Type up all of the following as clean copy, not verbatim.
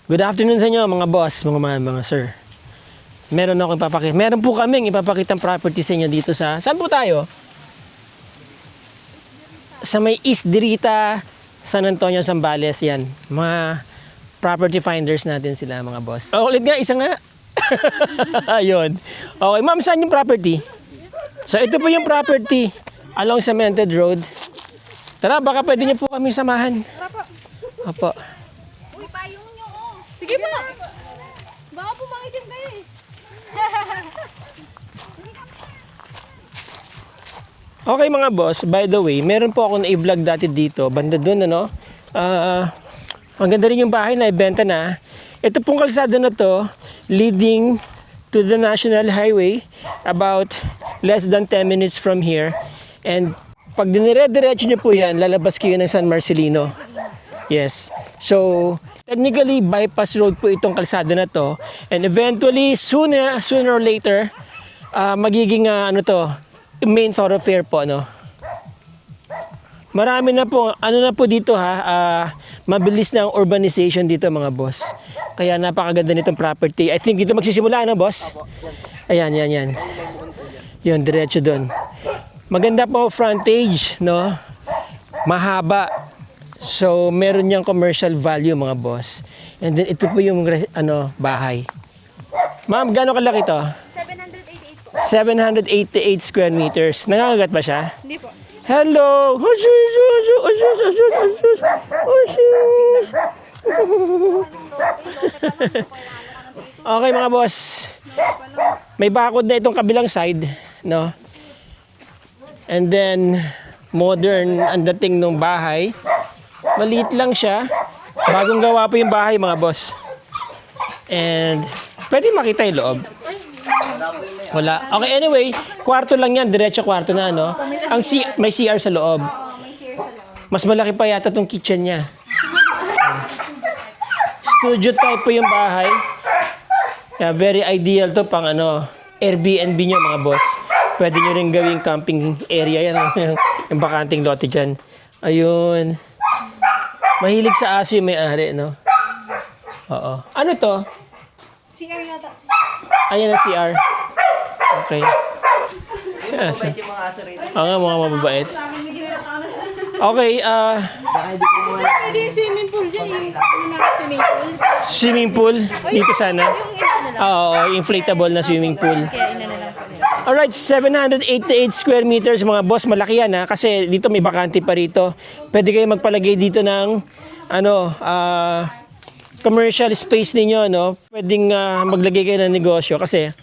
Good afternoon sa inyo mga boss, mga sir. Meron po kaming ipapakitang property sa inyo dito sa, saan po tayo? Sa may East Dirita, San Antonio, Zambales, yan. Mga property finders natin sila mga boss. Oh, ulit nga, isa nga. Ayun. Okay, ma'am, saan yung property? So ito po yung property along Cemented Road. Tara, baka pwede niyo po kami samahan. Opo. Uy, payong nyo, oh. Sige po. Baka pumangitim kayo eh. Okay mga boss, by the way, meron po ako na-vlog dati dito, banda doon ano. Ang ganda rin yung bahay na ibenta na. Ito pong kalsada na to, leading to the National Highway, about less than 10 minutes from here. And pag dinire-diretso nyo po yan, lalabas kayo ng San Marcelino. Yes. So, technically, bypass road po itong kalsada na to. And eventually, sooner or later, magiging main thoroughfare po, no? Marami na po, dito mabilis na ang urbanization dito mga boss. Kaya napakaganda nitong property. I think dito magsisimula, ano boss? Ayan. Yun, diretso doon. Maganda po frontage, no? Mahaba. So, meron niyang commercial value mga boss. And then, ito po yung bahay. Ma'am, gano'ng kalaki to? 788 po. 788 square meters. Nangangagat ba siya? Hindi po. Hello! Okay mga boss. May bakod na itong kabilang side, no? And then, modern ang dating ng bahay. Maliit lang siya. Bagong gawa po yung bahay mga boss. And pwede makita yung loob. Wala. Okay, anyway, kwarto lang yan. Diretso kwarto na, no? May CR sa loob. Mas malaki pa yata tong kitchen niya. Studio type po yung bahay. Yeah, very ideal to pang Airbnb nyo mga boss. Pwede nyo rin gawing camping area yan. Yung bakanting lote dyan. Ayun. Mahilig sa aso yung may-ari, no? Oo. Ano to? CR yata. Ayan ang CR. Okay. Yes. Oo nga, mga mababait. Okay, Sir, pwede yung swimming pool dyan. Yung swimming pool. swimming pool dito sana. Yung ina na lang. Oo, inflatable na swimming pool. Kaya ina na lang po nila. Alright, 788 square meters mga boss, malaki yan ha. Kasi dito may bakante pa rito. Pwede kayo magpalagay dito ng commercial space ninyo, no? Pwedeng maglagay kayo ng negosyo kasi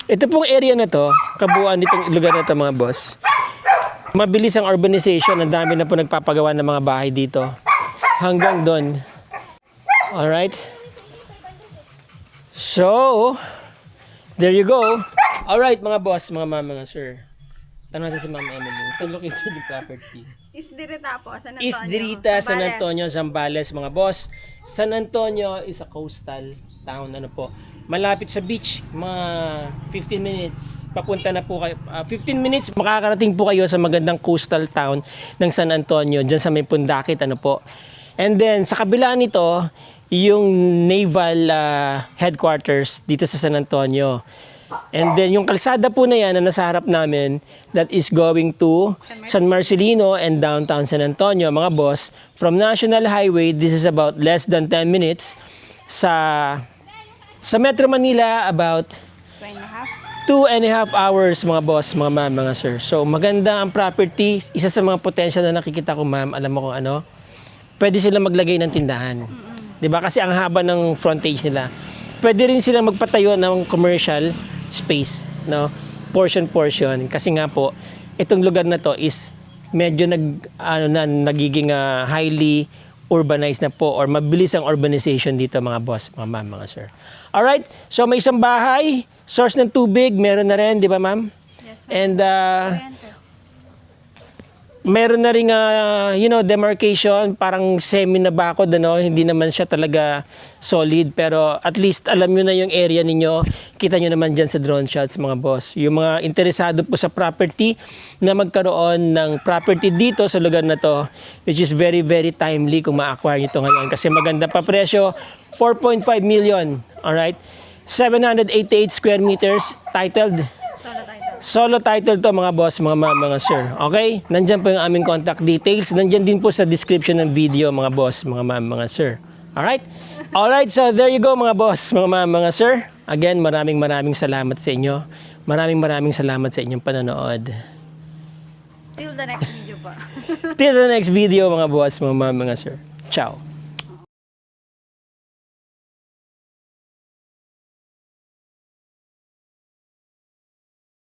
ito pong area na to, kabuuan nitong lugar na to mga boss. Mabilis ang urbanization, ang dami na po nagpapagawa ng mga bahay dito. Hanggang doon. Alright? So, there you go. Alright mga boss, mga ma'am, mga sir. Tanong natin si Ma'am Emily. Saan located yung property? East Dirita po, San Antonio. East Dirita, San Antonio, Zambales, mga boss. San Antonio is a coastal town, malapit sa beach, mga 15 minutes. Papunta na po kayo, 15 minutes, makakarating po kayo sa magandang coastal town ng San Antonio, dyan sa may Pundakit, And then, sa kabila nito, yung naval headquarters dito sa San Antonio. And then, yung kalsada po na yan na nasa harap namin, that is going to San Marcelino and downtown San Antonio, mga boss. From National Highway, this is about less than 10 minutes. Sa Metro Manila, about 2.5 hours, mga boss, mga ma'am, mga sir. So, maganda ang property. Isa sa mga potential na nakikita ko, ma'am, alam mo kung ano? Pwede sila maglagay ng tindahan. Diba? Kasi ang haba ng frontage nila. Pwede rin sila magpatayo ng commercial space, no? Portion. Kasi nga po, itong lugar na to is medyo nagiging highly urbanized na po or mabilis ang urbanization dito mga boss, mga ma'am, mga sir. Alright, so may isang bahay, source ng tubig, meron na rin, di ba ma'am? Yes, ma'am. And Meron na ring demarcation, parang semi na bakod, hindi naman siya talaga solid, pero at least alam nyo na yung area ninyo. Kita nyo naman dyan sa drone shots, mga boss. Yung mga interesado po sa property na magkaroon ng property dito sa lugar na to, which is very, very timely kung ma-acquire nyo ito ngayon. Kasi maganda pa presyo, 4.5 million. Alright? 788 square meters, titled. Solo title to mga boss, mga sir. Okay? Nandyan po yung aming contact details. Nandyan din po sa description ng video mga boss, mga sir. Alright? Alright, so there you go mga boss, mga sir. Again, maraming salamat sa inyo. Maraming salamat sa inyong panonood. Till the next video pa. Till the next video mga boss, mga sir. Ciao.